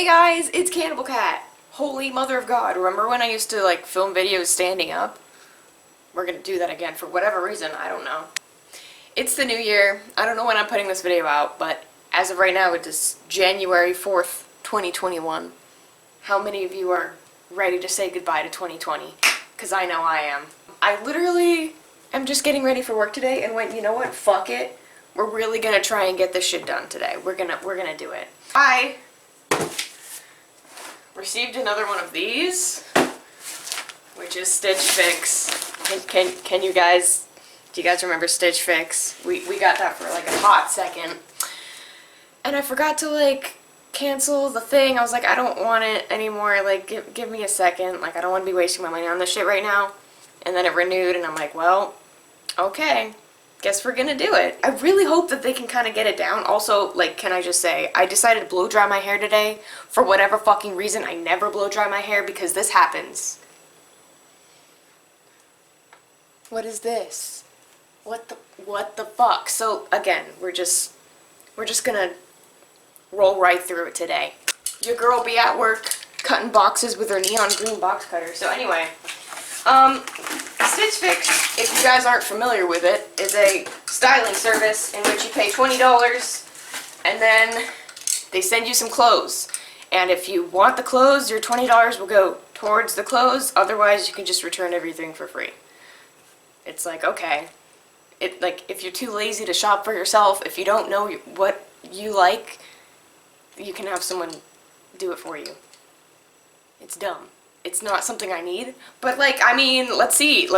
Hey guys, it's Cannibal Cat. Holy mother of God. Remember when I used to like film videos standing up? We're gonna do that again for whatever reason, I don't know. It's the new year. I don't know when I'm putting this video out, but as of right now it is January 4th, 2021. How many of you are ready to say goodbye to 2020? Because I know I am. I literally am just getting ready for work today and went, you know what, fuck it. We're really gonna try and get this shit done today. We're gonna do it. I received another one of these, which is StitchFix. Can you guys, do you guys remember StitchFix? We got that for like a hot second. And I forgot to like cancel the thing. I was like, I don't want it anymore. Like, give me a second. Like, I don't want to be wasting my money on this shit right now. And then it renewed and I'm like, well, okay. Guess we're gonna do it. I really hope that they can kind of get it down. Also, like, can I just say, I decided to blow dry my hair today. For whatever fucking reason, I never blow dry my hair because this happens. What is this? What the fuck? So, again, we're just gonna roll right through it today. Your girl will be at work cutting boxes with her neon green box cutter. So anyway, StitchFix, if you guys aren't familiar with it, is a styling service in which you pay $20 and then they send you some clothes. And if you want the clothes, your $20 will go towards the clothes. Otherwise, you can just return everything for free. It's like, okay. Like, if you're too lazy to shop for yourself, if you don't know what you like, you can have someone do it for you. It's dumb. It's not something I need, but like, I mean, let's see.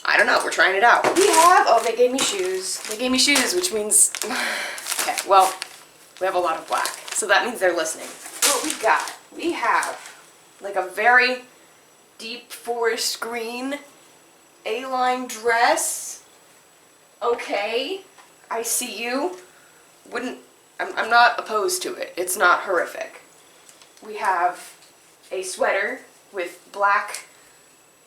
I don't know, we're trying it out. We have, oh, they gave me shoes. They gave me shoes, which means, okay, well, we have a lot of black, so that means they're listening. What we got? We have like a very deep forest green A-line dress. Okay, I see you. I'm not opposed to it. It's not horrific. We have a sweater with black,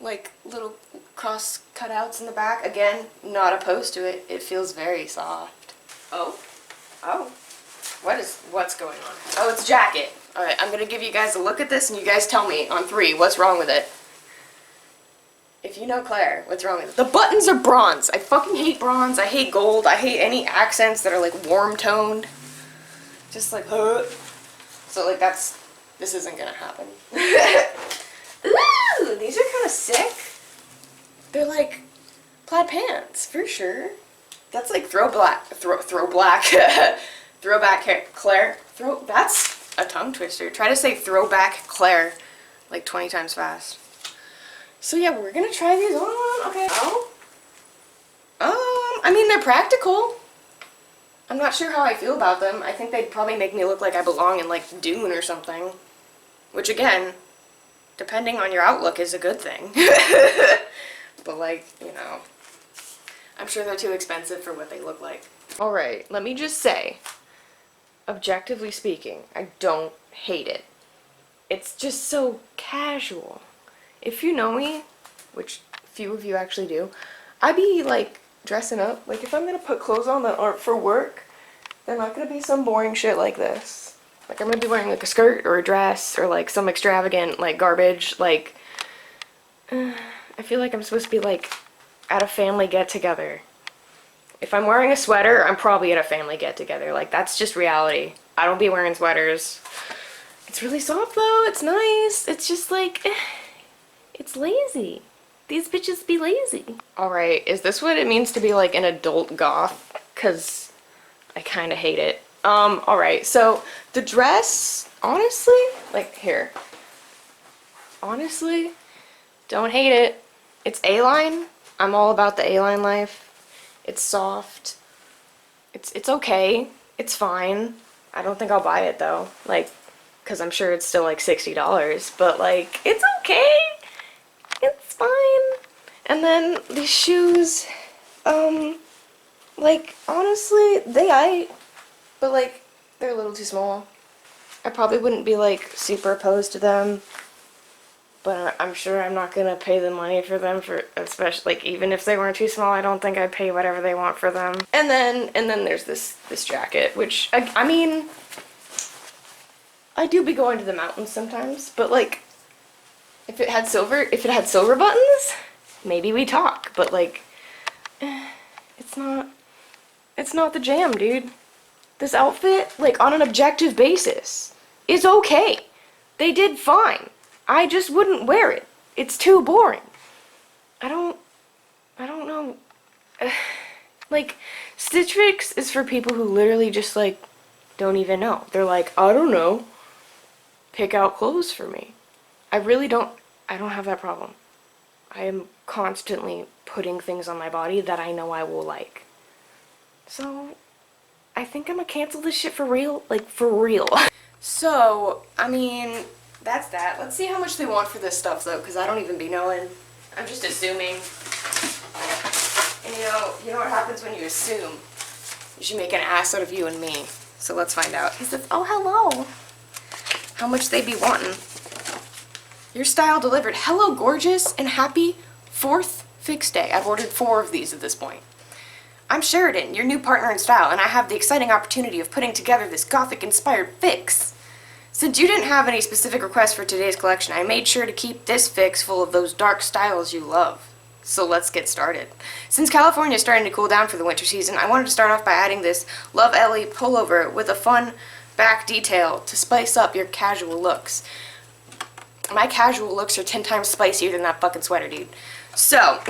like, little cross cutouts in the back. Again, not opposed to it. It feels very soft. Oh. What's going on? Oh, it's a jacket. Alright, I'm gonna give you guys a look at this and you guys tell me on 3 what's wrong with it. If you know Claire, what's wrong with it? The buttons are bronze. I fucking hate bronze. I hate gold. I hate any accents that are like warm toned. Just like, so like this isn't gonna happen. Ooh, these are kind of sick. They're like plaid pants, for sure. That's like throwback Claire. That's a tongue twister. Try to say throwback Claire like 20 times fast. So yeah, we're gonna try these on. Okay. I mean, they're practical. I'm not sure how I feel about them. I think they'd probably make me look like I belong in like Dune or something. Which again, depending on your outlook, is a good thing. But like, you know, I'm sure they're too expensive for what they look like. Alright, let me just say, objectively speaking, I don't hate it. It's just so casual. If you know me, which few of you actually do, I be like dressing up. Like if I'm gonna put clothes on that aren't for work, they're not gonna be some boring shit like this. Like I'm gonna be wearing like a skirt or a dress or like some extravagant like garbage. Like I feel like I'm supposed to be like at a family get-together. If I'm wearing a sweater, I'm probably at a family get-together. Like that's just reality. I don't be wearing sweaters. It's really soft though. It's nice. It's just like it's lazy. These bitches be lazy. Alright, is this what it means to be like an adult goth? Cause I kinda hate it. Alright, so the dress, honestly, like here. Honestly, don't hate it. It's A-line. I'm all about the A-line life. It's soft. It's okay. It's fine. I don't think I'll buy it though. Like, cause I'm sure it's still like $60, but like, it's okay. It's fine. And then these shoes, like, honestly, but like, they're a little too small. I probably wouldn't be like super opposed to them, but I'm sure I'm not gonna pay the money for them for, especially like, even if they weren't too small, I don't think I'd pay whatever they want for them. And then there's this jacket, which, I mean, I do be going to the mountains sometimes, but like, if it had silver buttons, maybe we talk, but like, it's not the jam, dude. This outfit, like, on an objective basis, is okay. They did fine. I just wouldn't wear it. It's too boring. I don't know. Like, StitchFix is for people who literally just, like, don't even know. They're like, I don't know. Pick out clothes for me. I don't have that problem. I am constantly putting things on my body that I know I will like. So, I think I'm gonna cancel this shit for real. Like, for real. So, I mean, that's that. Let's see how much they want for this stuff, though, because I don't even be knowing. I'm just assuming. And you know what happens when you assume? You should make an ass out of you and me. So let's find out. He says, oh, hello. How much they be wanting? Your style delivered. Hello, gorgeous, and happy 4th Fix Day. I've ordered 4 of these at this point. I'm Sheridan, your new partner in style, and I have the exciting opportunity of putting together this gothic-inspired fix. Since you didn't have any specific requests for today's collection, I made sure to keep this fix full of those dark styles you love. So let's get started. Since California is starting to cool down for the winter season, I wanted to start off by adding this Love Ellie pullover with a fun back detail to spice up your casual looks. My casual looks are 10 times spicier than that fucking sweater, dude. So,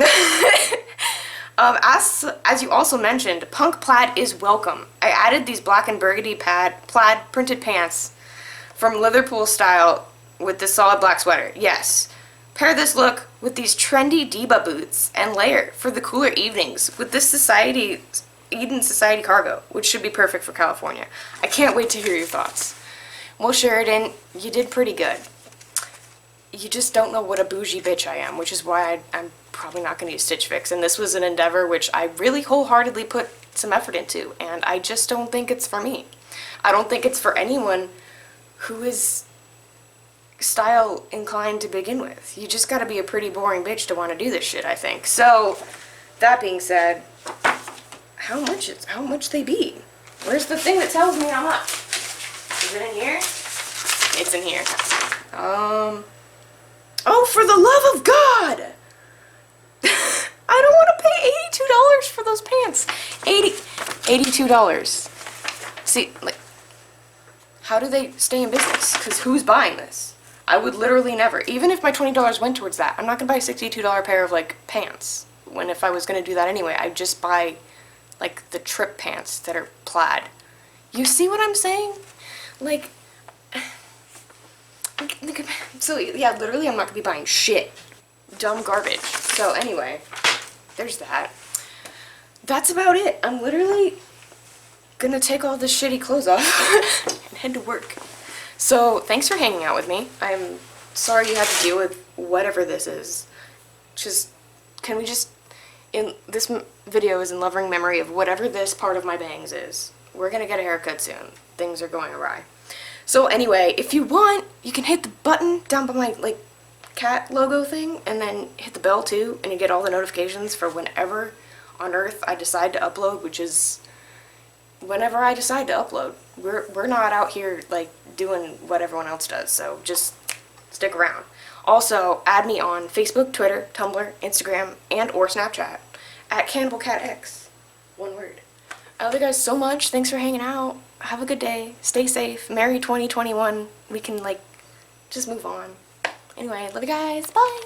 as you also mentioned, punk plaid is welcome. I added these black and burgundy plaid printed pants from Liverpool style with this solid black sweater. Yes. Pair this look with these trendy Diva boots and layer for the cooler evenings with this Eden Society cargo, which should be perfect for California. I can't wait to hear your thoughts. Well, Sheridan, you did pretty good. You just don't know what a bougie bitch I am, which is why I'm probably not going to use StitchFix. And this was an endeavor which I really wholeheartedly put some effort into, and I just don't think it's for me. I don't think it's for anyone who is style inclined to begin with. You just gotta be a pretty boring bitch to want to do this shit, I think. So, that being said, how much they be? Where's the thing that tells me how much? Is it in here? It's in here. Oh, for the love of God! I don't want to pay $82 for those pants. $82. See, like, how do they stay in business? Because who's buying this? I would literally never. Even if my $20 went towards that, I'm not going to buy a $62 pair of, like, pants. When if I was going to do that anyway, I'd just buy, like, the trip pants that are plaid. You see what I'm saying? Like, so, yeah, literally I'm not going to be buying shit. Dumb garbage. So, anyway, there's that. That's about it. I'm literally gonna take all this shitty clothes off and head to work. So, thanks for hanging out with me. I'm sorry you had to deal with whatever this is. Can we just, this video is in loving memory of whatever this part of my bangs is. We're gonna get a haircut soon. Things are going awry. So anyway, if you want, you can hit the button down by my, like, cat logo thing, and then hit the bell too, and you get all the notifications for whenever on earth I decide to upload, which is whenever I decide to upload. We're not out here, like, doing what everyone else does, so just stick around. Also, add me on Facebook, Twitter, Tumblr, Instagram, and or Snapchat at CannibleCatX. One word. I love you guys so much. Thanks for hanging out. Have a good day. Stay safe. Merry 2021. We can, like, just move on. Anyway, love you guys. Bye!